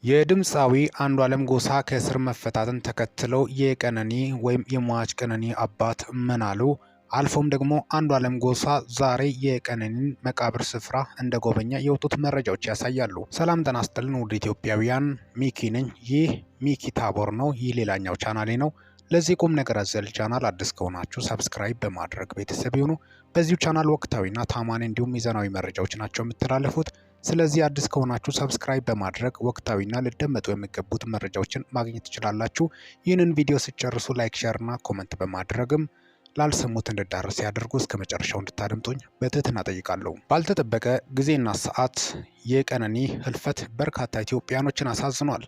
የድምፃዊ አንዱዓለም ጎሳ ከእስር መፈታትን ተከትሎ የቀነኒ ወይም የሟች ቀነኒ አባት ምን አሉ? አልፎም ደግሞ አንዱዓለም ጎሳ ዛሬ የቀነኒን መቃብር ስፍራ እንደጎበኘ የወጡት መረጃዎች ያሳያሉ። ሰላም ጤና ይስጥልን ውድ ኢትዮጵያውያን፣ ሚኪ ነኝ። ይህ ሚኪ ታቦር ነው። ይህ ሌላኛው ቻናሌ ነው። ለዚህ ቁም ነገር አዘል ቻናል አዲስ ከሆናችሁ ሰብስክራይብ በማድረግ ቤተሰብ ይሁኑ። በዚሁ ቻናል ወቅታዊና ታማኝ እንዲሁም ሚዛናዊ መረጃዎች ናቸው የሚተላለፉት። ስለዚህ አዲስ ከሆናችሁ ሰብስክራይብ በማድረግ ወቅታዊና ልደመጡ የሚገቡት መረጃዎችን ማግኘት ትችላላችሁ። ይህንን ቪዲዮ ሲጨርሱ ላይክ፣ ሼር እና ኮመንት በማድረግም ላልሰሙት እንድዳረስ ያደርጉ እስከ መጨረሻው እንድታደምጡኝ በትህትና ጠይቃለሁ። ባልተጠበቀ ጊዜና ሰዓት የቀነኒ ህልፈት በርካታ ኢትዮጵያኖችን አሳዝኗል።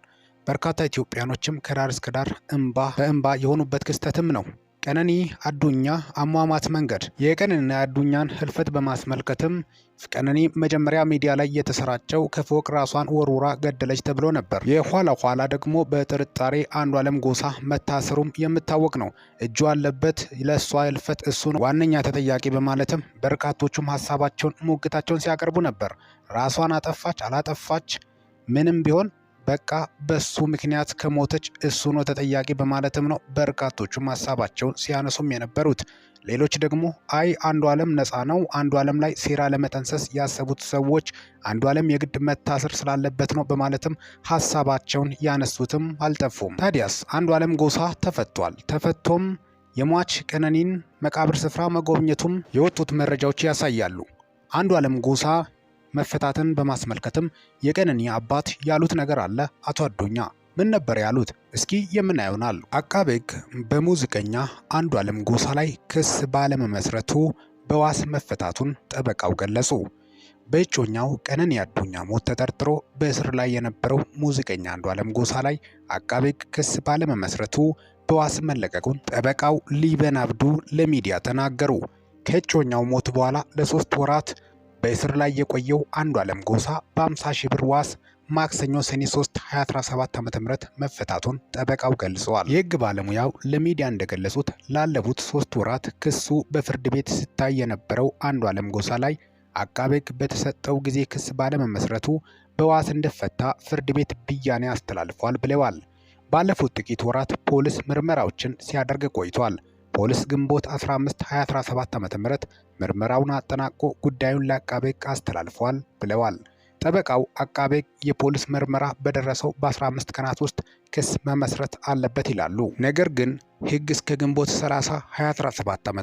በርካታ ኢትዮጵያኖችም ከዳር እስከ ዳር በእንባ የሆኑበት ክስተትም ነው። ቀነኒ አዱኛ አሟሟት መንገድ። የቀነኒ አዱኛን ህልፈት በማስመልከትም ቀነኒ መጀመሪያ ሚዲያ ላይ የተሰራጨው ከፎቅ ራሷን ወርውራ ገደለች ተብሎ ነበር። የኋላ ደግሞ በጥርጣሬ አንዱዓለም ጎሳ መታሰሩም የሚታወቅ ነው። እጁ አለበት ለእሷ ህልፈት እሱ ነው ዋነኛ ተጠያቂ በማለትም በርካቶቹም ሀሳባቸውን ሙግታቸውን ሲያቀርቡ ነበር። ራሷን አጠፋች አላጠፋች ምንም ቢሆን በቃ በሱ ምክንያት ከሞተች እሱ ነው ተጠያቂ በማለትም ነው በርካቶቹም ሀሳባቸውን ሲያነሱም የነበሩት። ሌሎች ደግሞ አይ አንዱዓለም ነፃ ነው፣ አንዱዓለም ላይ ሴራ ለመጠንሰስ ያሰቡት ሰዎች አንዱዓለም የግድ መታሰር ስላለበት ነው በማለትም ሀሳባቸውን ያነሱትም አልጠፉም። ታዲያስ አንዱዓለም ጎሳ ተፈቷል። ተፈቶም የሟች ቀነኒን መቃብር ስፍራ መጎብኘቱም የወጡት መረጃዎች ያሳያሉ። አንዱዓለም ጎሳ መፈታትን በማስመልከትም የቀነኒ አባት ያሉት ነገር አለ። አቶ አዱኛ ምን ነበር ያሉት? እስኪ የምናየውናል። አቃቤ ሕግ በሙዚቀኛ አንዱዓለም ጎሳ ላይ ክስ ባለመመስረቱ በዋስ መፈታቱን ጠበቃው ገለጹ። በእጮኛው ቀነኒ አዱኛ ሞት ተጠርጥሮ በእስር ላይ የነበረው ሙዚቀኛ አንዱዓለም ጎሳ ላይ አቃቤ ሕግ ክስ ባለመመስረቱ በዋስ መለቀቁን ጠበቃው ሊበን አብዱ ለሚዲያ ተናገሩ። ከእጮኛው ሞት በኋላ ለ3 ወራት በእስር ላይ የቆየው አንዱዓለም ጎሳ በ50 ሺህ ብር ዋስ ማክሰኞ ሰኔ 3 2017 ዓ.ም መፈታቱን ጠበቃው ገልጸዋል። የህግ ባለሙያው ለሚዲያ እንደገለጹት ላለፉት 3 ወራት ክሱ በፍርድ ቤት ሲታይ የነበረው አንዱዓለም ጎሳ ላይ አቃቤ ሕግ በተሰጠው ጊዜ ክስ ባለመመስረቱ በዋስ እንዲፈታ ፍርድ ቤት ብያኔ አስተላልፏል ብለዋል። ባለፉት ጥቂት ወራት ፖሊስ ምርመራዎችን ሲያደርግ ቆይቷል። ፖሊስ ግንቦት 15 2017 ዓ.ም ምርመራውን አጠናቆ ጉዳዩን ለአቃቤ ሕግ አስተላልፏል ብለዋል። ጠበቃው አቃቤ ሕግ የፖሊስ ምርመራ በደረሰው በ15 ቀናት ውስጥ ክስ መመስረት አለበት ይላሉ። ነገር ግን ሕግ እስከ ግንቦት 30 2017 ዓ.ም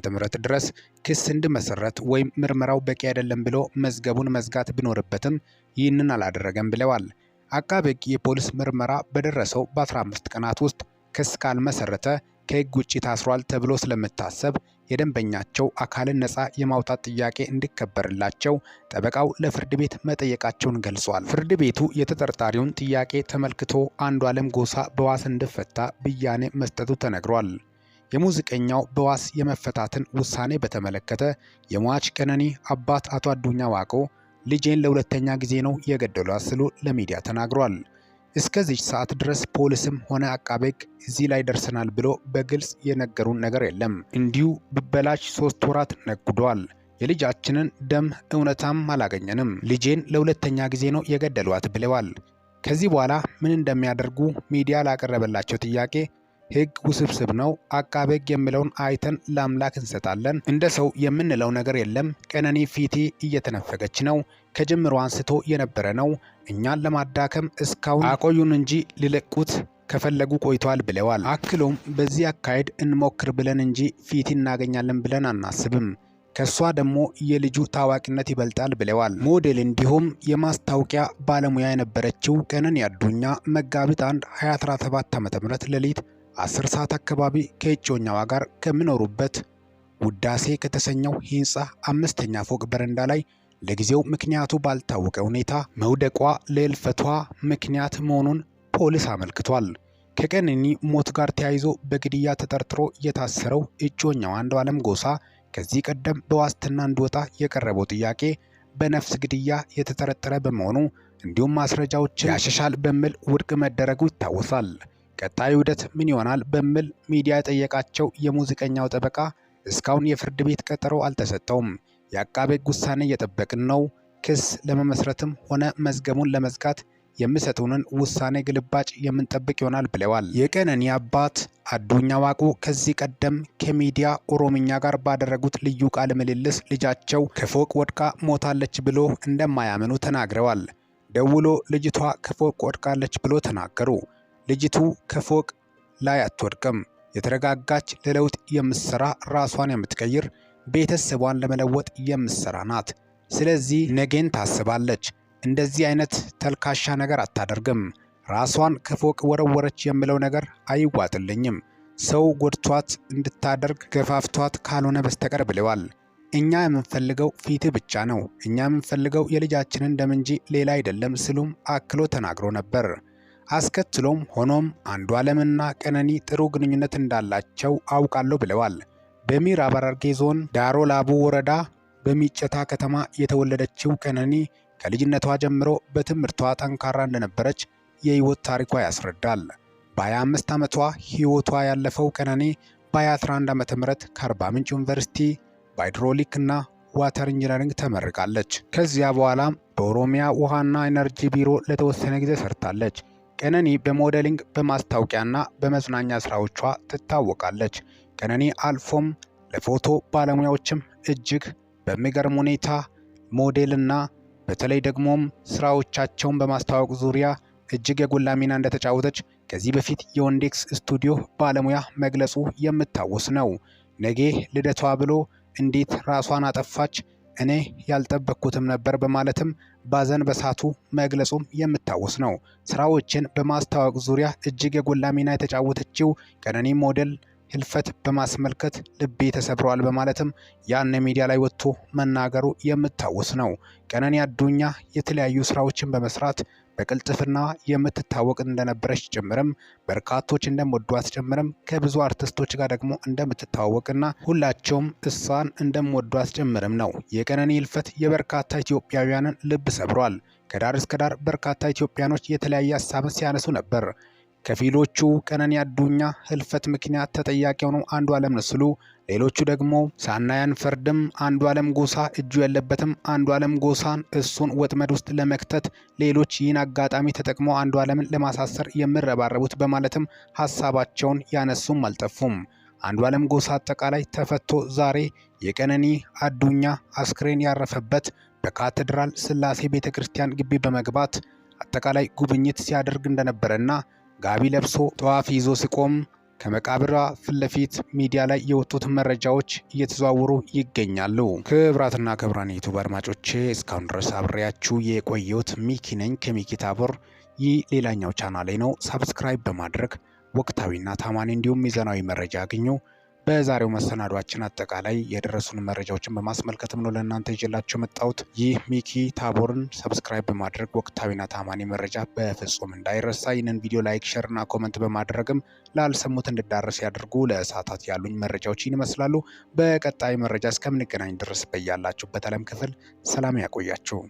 ድረስ ክስ እንዲመሰረት ወይም ምርመራው በቂ አይደለም ብሎ መዝገቡን መዝጋት ቢኖርበትም ይህንን አላደረገም ብለዋል። አቃቤ ሕግ የፖሊስ ምርመራ በደረሰው በ15 ቀናት ውስጥ ክስ ካልመሰረተ ከሕግ ውጭ ታስሯል ተብሎ ስለምታሰብ የደንበኛቸው አካልን ነፃ የማውጣት ጥያቄ እንዲከበርላቸው ጠበቃው ለፍርድ ቤት መጠየቃቸውን ገልጿል። ፍርድ ቤቱ የተጠርጣሪውን ጥያቄ ተመልክቶ አንዱዓለም ጎሳ በዋስ እንዲፈታ ብያኔ መስጠቱ ተነግሯል። የሙዚቀኛው በዋስ የመፈታትን ውሳኔ በተመለከተ የሟች ቀነኒ አባት አቶ አዱኛ ዋቆ ልጄን ለሁለተኛ ጊዜ ነው የገደሏት ሲሉ ለሚዲያ ተናግሯል። እስከዚህ ሰዓት ድረስ ፖሊስም ሆነ አቃቤ ሕግ እዚህ ላይ ደርሰናል ብሎ በግልጽ የነገሩን ነገር የለም። እንዲሁ ብበላሽ 3 ወራት ነጉዷል። የልጃችንን ደም እውነታም አላገኘንም። ልጄን ለሁለተኛ ጊዜ ነው የገደሏት ብለዋል። ከዚህ በኋላ ምን እንደሚያደርጉ ሚዲያ ላቀረበላቸው ጥያቄ ሕግ ውስብስብ ነው፣ አቃቤ ሕግ የሚለውን አይተን ለአምላክ እንሰጣለን። እንደ ሰው የምንለው ነገር የለም። ቀነኒ ፊቲ እየተነፈገች ነው። ከጅምሮ አንስቶ የነበረ ነው። እኛን ለማዳከም እስካሁን አቆዩን እንጂ ሊለቁት ከፈለጉ ቆይቷል ብለዋል። አክሎም በዚህ አካሄድ እንሞክር ብለን እንጂ ፊቲ እናገኛለን ብለን አናስብም። ከሷ ደግሞ የልጁ ታዋቂነት ይበልጣል ብለዋል። ሞዴል እንዲሁም የማስታወቂያ ባለሙያ የነበረችው ቀነኒ አዱኛ መጋቢት 1 2017 ዓ.ም ሌሊት 10 ሰዓት አካባቢ ከእጮኛዋ ጋር ከሚኖሩበት ውዳሴ ከተሰኘው ህንፃ 5ኛ ፎቅ በረንዳ ላይ ለጊዜው ምክንያቱ ባልታወቀ ሁኔታ መውደቋ ለህልፈቷ ምክንያት መሆኑን ፖሊስ አመልክቷል። ከቀነኒ ሞት ጋር ተያይዞ በግድያ ተጠርጥሮ የታሰረው እጮኛው አንዱዓለም ጎሳ ከዚህ ቀደም በዋስትና እንዲወጣ የቀረበው ጥያቄ በነፍስ ግድያ የተጠረጠረ በመሆኑ እንዲሁም ማስረጃዎችን ያሸሻል በሚል ውድቅ መደረጉ ይታወሳል። ቀጣዩ ሂደት ምን ይሆናል በሚል ሚዲያ የጠየቃቸው የሙዚቀኛው ጠበቃ እስካሁን የፍርድ ቤት ቀጠሮ አልተሰጠውም፣ የአቃቤ ሕግ ውሳኔ እየጠበቅን ነው፣ ክስ ለመመስረትም ሆነ መዝገቡን ለመዝጋት የሚሰጡንን ውሳኔ ግልባጭ የምንጠብቅ ይሆናል ብለዋል። የቀነኒ አባት አዱኛ ዋቁ ከዚህ ቀደም ከሚዲያ ኦሮምኛ ጋር ባደረጉት ልዩ ቃለ ምልልስ ልጃቸው ከፎቅ ወድቃ ሞታለች ብሎ እንደማያምኑ ተናግረዋል። ደውሎ ልጅቷ ከፎቅ ወድቃለች ብሎ ተናገሩ። ልጅቱ ከፎቅ ላይ አትወድቅም። የተረጋጋች ለለውጥ የምትሰራ ራሷን የምትቀይር ቤተሰቧን ለመለወጥ የምትሰራ ናት። ስለዚህ ነገን ታስባለች። እንደዚህ አይነት ተልካሻ ነገር አታደርግም። ራሷን ከፎቅ ወረወረች የሚለው ነገር አይዋጥልኝም። ሰው ጎድቷት እንድታደርግ ገፋፍቷት ካልሆነ በስተቀር ብለዋል። እኛ የምንፈልገው ፍትህ ብቻ ነው። እኛ የምንፈልገው የልጃችንን ደም እንጂ ሌላ አይደለም ሲሉም አክሎ ተናግሮ ነበር። አስከትሎም ሆኖም አንዱዓለምና ቀነኒ ጥሩ ግንኙነት እንዳላቸው አውቃለሁ ብለዋል። በምዕራብ ሐረርጌ ዞን ዳሮ ላቡ ወረዳ በሚጨታ ከተማ የተወለደችው ቀነኒ ከልጅነቷ ጀምሮ በትምህርቷ ጠንካራ እንደነበረች የህይወት ታሪኳ ያስረዳል። በ25 ዓመቷ ህይወቷ ያለፈው ቀነኒ በ2011 ዓ.ም ከአርባ ምንጭ ዩኒቨርሲቲ በሃይድሮሊክ እና ዋተር ኢንጂነሪንግ ተመርቃለች። ከዚያ በኋላ በኦሮሚያ ውሃና ኢነርጂ ቢሮ ለተወሰነ ጊዜ ሰርታለች። ቀነኒ በሞዴሊንግ በማስታወቂያና በመዝናኛ ስራዎቿ ትታወቃለች። ቀነኒ አልፎም ለፎቶ ባለሙያዎችም እጅግ በሚገርም ሁኔታ ሞዴልና በተለይ ደግሞም ስራዎቻቸውን በማስተዋወቅ ዙሪያ እጅግ የጎላ ሚና እንደተጫወተች ከዚህ በፊት የወንዴክስ ስቱዲዮ ባለሙያ መግለጹ የሚታወስ ነው። ነገ ልደቷ ብሎ እንዴት ራሷን አጠፋች እኔ ያልጠበቅኩትም ነበር በማለትም ባዘን በሳቱ መግለጹም የሚታወስ ነው። ስራዎችን በማስተዋወቅ ዙሪያ እጅግ የጎላ ሚና የተጫወተችው ቀነኒ ሞዴል ህልፈት በማስመልከት ልቤ ተሰብሯል በማለትም ያን ሚዲያ ላይ ወጥቶ መናገሩ የሚታወስ ነው። ቀነኒ አዱኛ የተለያዩ ስራዎችን በመስራት በቅልጥፍና የምትታወቅ እንደነበረች ጭምርም በርካቶች እንደሚወዷት ጭምርም ከብዙ አርቲስቶች ጋር ደግሞ እንደምትታወቅና ሁላቸውም እሷን እንደሚወዷት ጭምርም ነው። የቀነኒ ህልፈት የበርካታ ኢትዮጵያውያንን ልብ ሰብሯል። ከዳር እስከ ዳር በርካታ ኢትዮጵያኖች የተለያየ ሀሳብን ሲያነሱ ነበር። ከፊሎቹ ቀነኒ አዱኛ ህልፈት ምክንያት ተጠያቂ ሆነው አንዱዓለም ነው ሲሉ፣ ሌሎቹ ደግሞ ሳናይ አንፈርድም፣ አንዱዓለም ጎሳ እጁ የለበትም፣ አንዱዓለም ጎሳን እሱን ወጥመድ ውስጥ ለመክተት ሌሎች ይህን አጋጣሚ ተጠቅመው አንዱዓለምን ለማሳሰር የሚረባረቡት በማለትም ሀሳባቸውን ያነሱም አልጠፉም። አንዱዓለም ጎሳ አጠቃላይ ተፈቶ ዛሬ የቀነኒ አዱኛ አስክሬን ያረፈበት በካቴድራል ስላሴ ቤተክርስቲያን ግቢ በመግባት አጠቃላይ ጉብኝት ሲያደርግ እንደነበረና ጋቢ ለብሶ ጧፍ ይዞ ሲቆም ከመቃብሯ ፊት ለፊት ሚዲያ ላይ የወጡት መረጃዎች እየተዘዋወሩ ይገኛሉ። ክብራትና ክብራን ዩቲዩብ አድማጮቼ እስካሁን ድረስ አብሬያችሁ የቆየሁት ሚኪ ነኝ ከሚኪ ታቦር። ይህ ሌላኛው ቻናሌ ነው። ሰብስክራይብ በማድረግ ወቅታዊና ታማኒ እንዲሁም ሚዛናዊ መረጃ አግኙ። በዛሬው መሰናዷችን አጠቃላይ የደረሱን መረጃዎችን በማስመልከትም ነው ለእናንተ ይዤላችሁ መጣሁት። ይህ ሚኪ ታቦርን ሰብስክራይብ በማድረግ ወቅታዊና ታማኒ መረጃ በፍጹም እንዳይረሳ። ይህንን ቪዲዮ ላይክ፣ ሼር እና ኮመንት በማድረግም ላልሰሙት እንዲዳረስ ያድርጉ። ለሰዓታት ያሉኝ መረጃዎች ይመስላሉ። በቀጣይ መረጃ እስከምንገናኝ ድረስ በያላችሁበት ዓለም ክፍል ሰላም ያቆያችሁ።